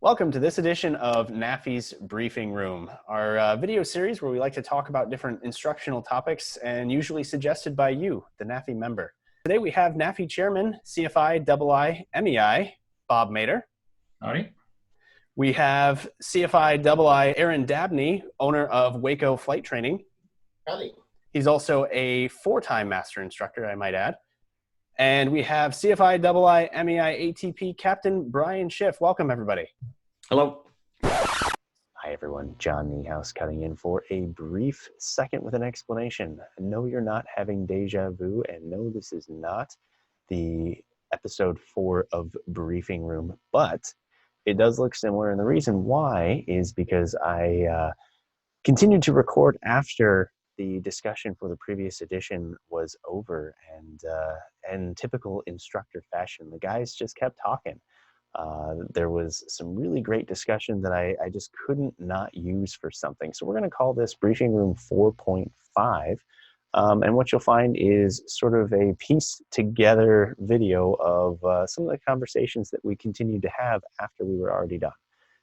Welcome to this edition of NAFI's Briefing Room, our video series where we like to talk about different instructional topics and usually suggested by you, the NAFI member. Today we have NAFI Chairman, CFI II MEI, Bob Mader. Howdy. We have CFI II Aaron Dabney, owner of Waco Flight Training. Howdy. He's also a four-time master instructor, I might add. And we have CFI II MEI ATP Captain Brian Schiff. Welcome, everybody. Hello. Hi, everyone. John Niehaus cutting in for a brief second with an explanation. No, you're not having deja vu, and no, this is not the episode 4 of Briefing Room, but it does look similar, and the reason why is because I continued to record after the discussion for the previous edition was over, and in typical instructor fashion, the guys just kept talking. There was some really great discussion that I just couldn't not use for something. So we're going to call this Briefing Room 4.5. And what you'll find is sort of a pieced together video of some of the conversations that we continued to have after we were already done.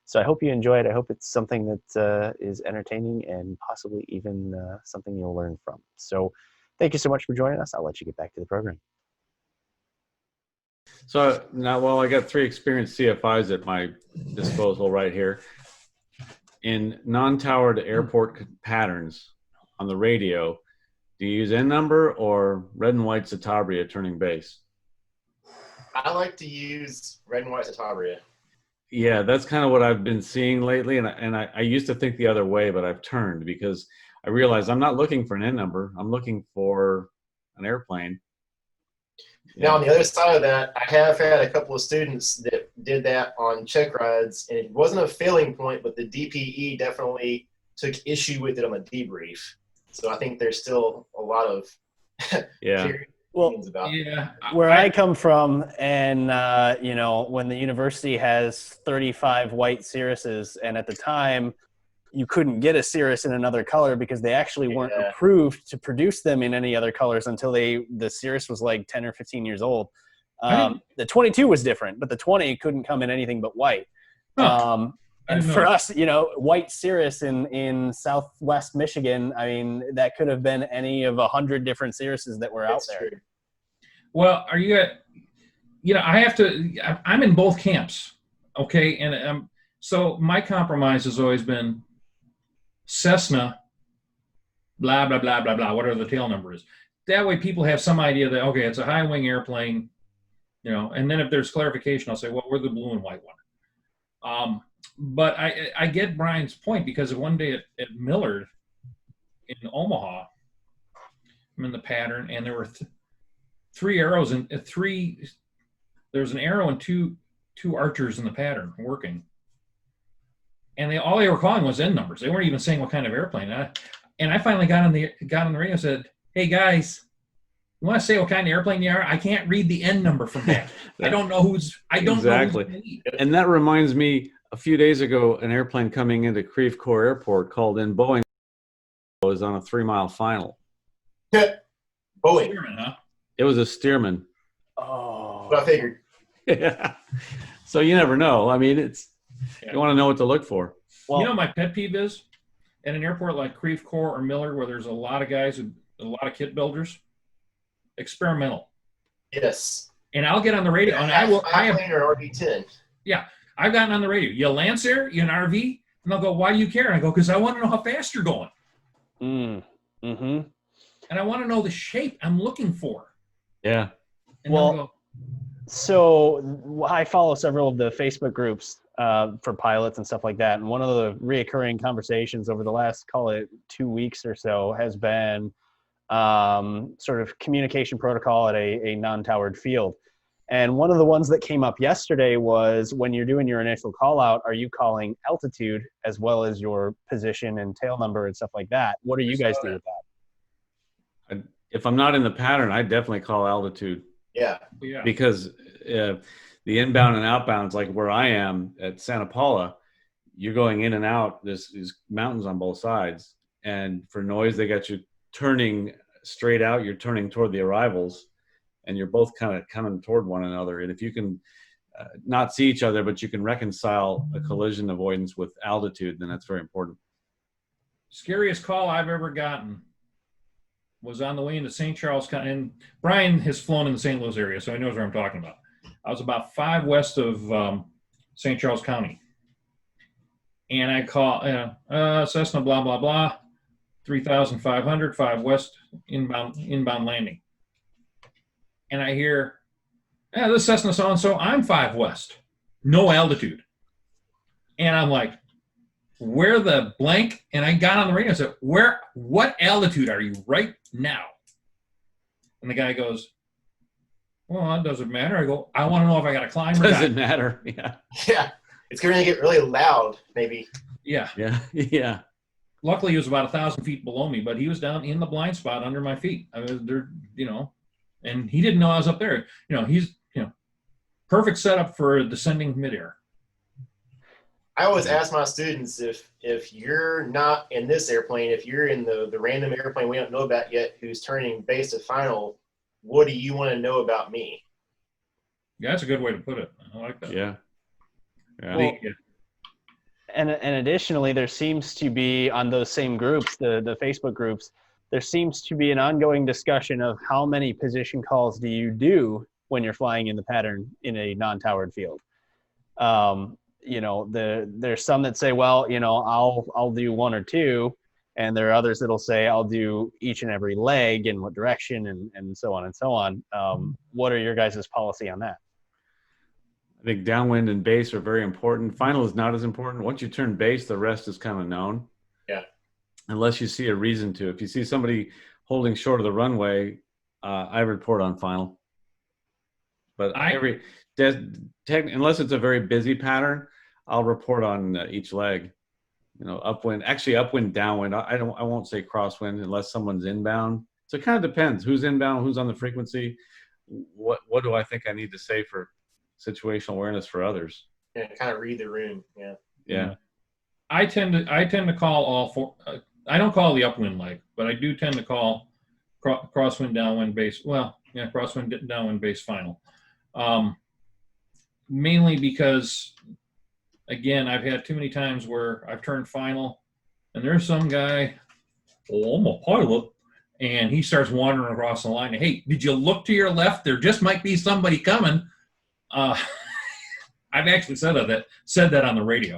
So I hope you enjoy it. I hope it's something that is entertaining and possibly even something you'll learn from. So thank you so much for joining us. I'll let you get back to the program. So now, well, I got 3 experienced CFIs at my disposal right here. In non-towered airport patterns on the radio, do you use N number or red and white Citabria turning base? I like to use red and white Citabria. Yeah, that's kind of what I've been seeing lately, and I used to think the other way, but I've turned because I realized I'm not looking for an N number. I'm looking for an airplane. Now, on the other side of that, I have had a couple of students that did that on check rides, and it wasn't a failing point, but the DPE definitely took issue with it on the debrief. So I think there's still a lot of about yeah. Where I come from, and you know, when the university has 35 white Cirruses, and at the time you couldn't get a Cirrus in another color because they actually weren't approved to produce them in any other colors until the Cirrus was like 10 or 15 years old. The 22 was different, but the 20 couldn't come in anything but white. And for us, you know, white Cirrus in Southwest Michigan, I mean, that could have been any of 100 different Cirruses that were out there. True. Well, are you know, I'm in both camps, okay? And so my compromise has always been Cessna, blah, blah, blah, blah, blah, whatever the tail number is. That way people have some idea that, okay, it's a high wing airplane, you know, and then if there's clarification, I'll say, well, we're the blue and white one. But I get Brian's point because one day at Millard in Omaha, I'm in the pattern, and there were 3 arrows and there's an arrow and two archers in the pattern working. And all they were calling was N numbers. They weren't even saying what kind of airplane. And I finally got on the radio and said, hey guys, you want to say what kind of airplane you are? I can't read the N number from that. I don't know who's Exactly. And that reminds me, a few days ago, an airplane coming into Creve Coeur Airport called in Boeing was on a 3-mile final. Boeing. Stearman, huh? It was a Stearman. Oh, What I figured. Yeah. So you never know. I mean, you want to know what to look for. Well, you know, my pet peeve is at an airport like Creve Coeur or Miller, where there's a lot of guys, a lot of kit builders, experimental. Yes. And I'll get on the radio, and I have or RV-10. Yeah, I've gotten on the radio. You a Lancer? You an RV? And they'll go, why do you care? And I go, because I want to know how fast you're going. Mm-hmm. And I want to know the shape I'm looking for. Yeah. And well, so I follow several of the Facebook groups for pilots and stuff like that. And one of the reoccurring conversations over the last, call it 2 weeks or so, has been sort of communication protocol at a non-towered field. And one of the ones that came up yesterday was when you're doing your initial call out, are you calling altitude as well as your position and tail number and stuff like that? What do you guys do with that? If I'm not in the pattern, I definitely call altitude. Yeah. Because the inbound and outbounds, like where I am at Santa Paula, you're going in and out. There's mountains on both sides. And for noise, they got you turning straight out. You're turning toward the arrivals. And you're both kind of coming toward one another. And if you can not see each other, but you can reconcile a collision avoidance with altitude, then that's very important. Scariest call I've ever gotten was on the way into St. Charles County. And Brian has flown in the St. Louis area, so he knows where I'm talking about. I was about 5 west of St. Charles County. And I call Cessna blah, blah, blah, 3,500, 5 west, inbound landing. And I hear, this Cessna so-and-so, I'm 5 west, no altitude. And I'm like, where the blank? And I got on the radio and said, what altitude are you right now? And the guy goes, well, that doesn't matter. I go, I want to know if I got to climb or not. Doesn't matter. Yeah. Yeah. It's going to get really loud, maybe. Yeah. Yeah. Yeah. Luckily, he was about 1,000 feet below me, but he was down in the blind spot under my feet. I was there, and he didn't know I was up there. He's, perfect setup for descending midair. I always ask my students, if you're not in this airplane, if you're in the random airplane we don't know about yet who's turning base to final, what do you want to know about me? Yeah, that's a good way to put it. I like that. Yeah. Yeah. Well, and additionally, there seems to be on those same groups, the Facebook groups, there seems to be an ongoing discussion of how many position calls do you do when you're flying in the pattern in a non-towered field. There's some that say, well, I'll do 1 or 2, and there are others that'll say I'll do each and every leg in what direction and so on and so on. What are your guys' policy on that? I think downwind and base are very important. Final is not as important. Once you turn base, the rest is kind of known. Yeah. Unless you see a reason to. If you see somebody holding short of the runway, I report on final. But unless it's a very busy pattern, I'll report on each leg. Upwind, actually upwind, downwind. I won't say crosswind unless someone's inbound. So it kind of depends who's inbound, who's on the frequency. What do I think I need to say for situational awareness for others? Yeah, kind of read the room. Yeah. Yeah. I tend to call all 4. I don't call the upwind leg, but I do tend to call crosswind, downwind, base. Well, yeah, crosswind, downwind, base, final. Mainly because, again, I've had too many times where I've turned final, and there's some guy, I'm a pilot, and he starts wandering across the line. Hey, did you look to your left? There just might be somebody coming. I've actually said that on the radio.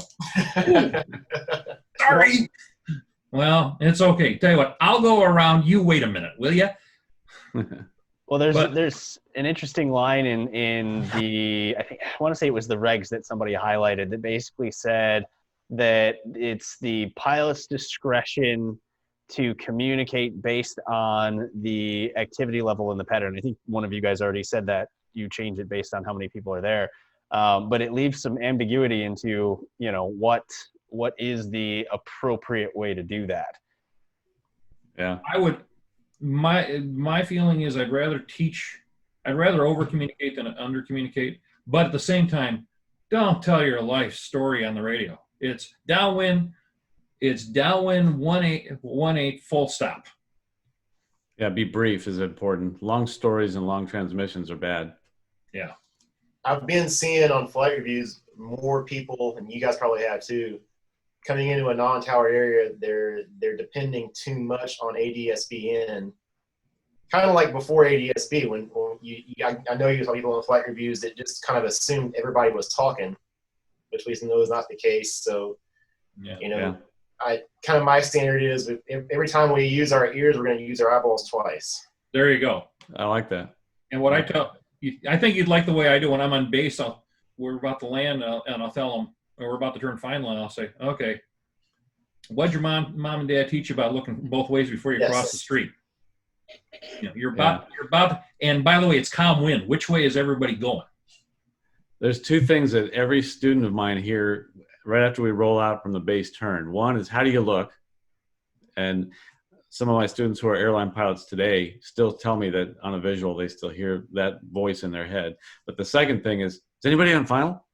Sorry. Well, it's okay. Tell you what, I'll go around. You wait a minute, will you? Well, there's an interesting line in the, I want to say it was the regs that somebody highlighted that basically said that it's the pilot's discretion to communicate based on the activity level in the pattern. I think one of you guys already said that you change it based on how many people are there. But it leaves some ambiguity into, what is the appropriate way to do that. Yeah. My feeling is I'd rather over communicate than under communicate, but at the same time, don't tell your life story on the radio. It's downwind 18 full stop. Yeah, be brief is important. Long stories and long transmissions are bad. Yeah. I've been seeing on flight reviews more people, and you guys probably have too, coming into a non-tower area, they're depending too much on ADS-BN. Kind of like before ADS-B, when I know you saw people on flight reviews that just kind of assumed everybody was talking, which we know is not the case. So, my standard is every time we use our ears, we're going to use our eyeballs twice. There you go. I like that. And what I think you'd like the way I do when I'm on base. We're about to land, and I'll tell them, we're about to turn final, and I'll say, okay, what'd your mom and dad teach you about looking both ways before you cross the street? You're about, and by the way, it's calm wind. Which way is everybody going? There's 2 things that every student of mine here right after we roll out from the base turn. One is, how do you look? And some of my students who are airline pilots today still tell me that on a visual, they still hear that voice in their head. But the second thing is anybody on final?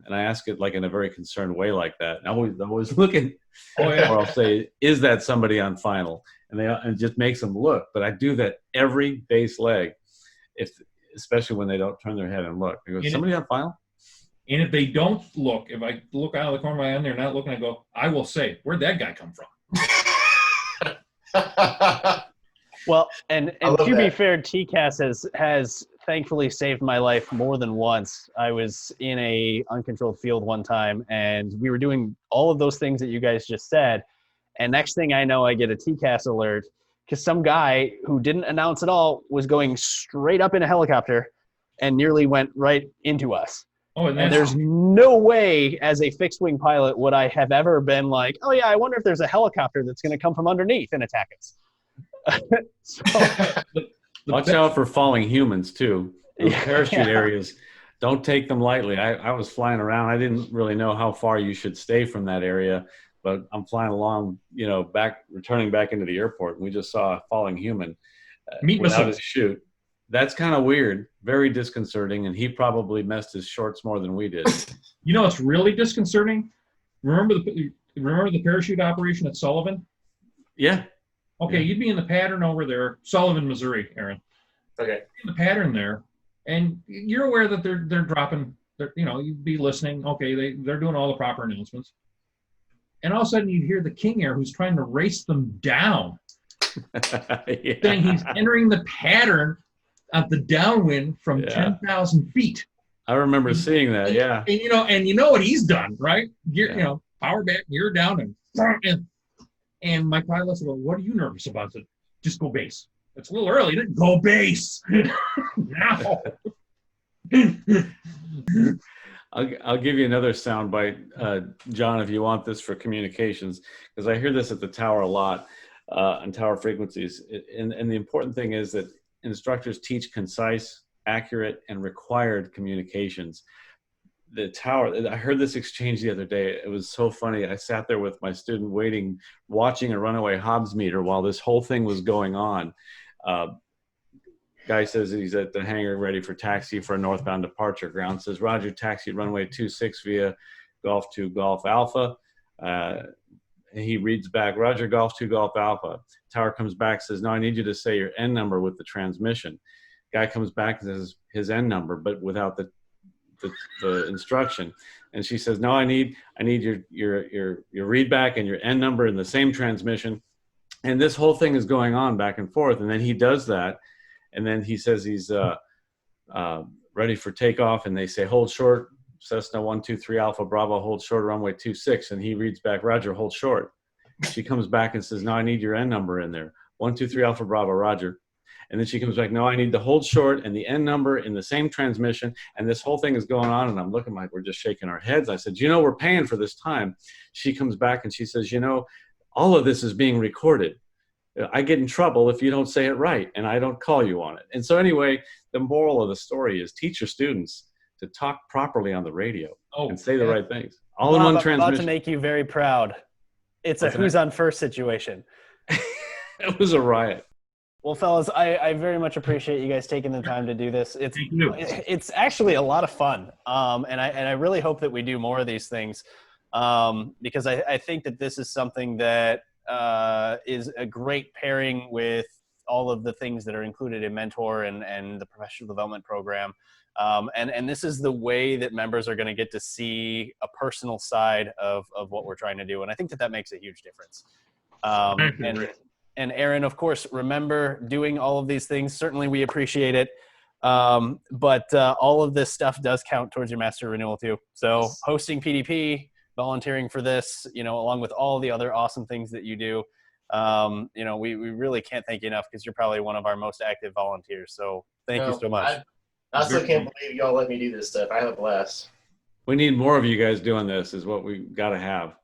And I ask it like in a very concerned way like that. I'm always looking. Or I'll say, is that somebody on final? And it just makes them look. But I do that every base leg, especially when they don't turn their head and look. They go, somebody on final? And if they don't look, if I look out of the corner of my eye and they're not looking, I go, I will say, where'd that guy come from? Well, and to be that. fair, TCAS has thankfully saved my life more than once. I was in a uncontrolled field one time, and we were doing all of those things that you guys just said. And next thing I know, I get a TCAS alert because some guy who didn't announce at all was going straight up in a helicopter and nearly went right into us. Oh, And there's no way as a fixed wing pilot would I have ever been like, oh yeah, I wonder if there's a helicopter that's going to come from underneath and attack us. So, watch out for falling humans too. Those parachute yeah. areas, don't take them lightly. I was flying around. I didn't really know how far you should stay from that area, but I'm flying along, returning back into the airport, and we just saw a falling human without a chute. That's kind of weird, very disconcerting, and he probably messed his shorts more than we did. You know, it's really disconcerting. Remember the parachute operation at Sullivan? Yeah. Okay, Yeah. You'd be in the pattern over there, Sullivan, Missouri, Aaron. Okay. In the pattern there, and you're aware that they're dropping. You'd be listening. Okay, they're doing all the proper announcements, and all of a sudden you'd hear the King Air who's trying to race them down, Yeah. saying he's entering the pattern of the downwind from 10,000 feet. I remember seeing that. Yeah. And you know what he's done, right? Yeah. Power back, gear down, and my pilot said, well, what are you nervous about? I said, just go base. It's a little early. Didn't go base. Now. I'll give you another soundbite, John, if you want this for communications, because I hear this at the tower a lot on tower frequencies. And the important thing is that instructors teach concise, accurate, and required communications. The tower, I heard this exchange the other day. It was so funny. I sat there with my student watching a runaway Hobbs meter while this whole thing was going on. Guy says he's at the hangar ready for taxi for a northbound departure. Ground says, Roger, taxi runway 26 via Golf 2 Golf Alpha. He reads back, Roger, Golf 2 Golf Alpha. Tower comes back, says, no, I need you to say your N number with the transmission. Guy comes back and says his N number, but without the instruction. And she says, no, I need your read back and your N number in the same transmission. And this whole thing is going on back and forth. And then he does that. And then he says he's ready for takeoff. And they say, hold short, Cessna 123 Alpha Bravo, hold short, runway 26. And he reads back, Roger, hold short. She comes back and says, no, I need your N number in there. 123 Alpha Bravo, Roger. And then she comes back, no, I need the hold short and the N number in the same transmission. And this whole thing is going on. And I'm looking like we're just shaking our heads. I said, we're paying for this time. She comes back and she says, all of this is being recorded. I get in trouble if you don't say it right and I don't call you on it. And so anyway, the moral of the story is teach your students to talk properly on the radio and say the right things. All in one transmission. About to make you very proud. It's a who's on first situation. It was a riot. Well, fellas, I very much appreciate you guys taking the time to do this. It's actually a lot of fun, and I really hope that we do more of these things, because I think that this is something that is a great pairing with all of the things that are included in Mentor and the professional development program, and this is the way that members are going to get to see a personal side of what we're trying to do, and I think that makes a huge difference. And Aaron, of course, remember doing all of these things. Certainly we appreciate it. But all of this stuff does count towards your master renewal too. So hosting PDP, volunteering for this, along with all the other awesome things that you do, we really can't thank you enough because you're probably one of our most active volunteers. So thank you so much. I still can't believe y'all let me do this stuff. I have a blast. We need more of you guys doing this is what we got to have.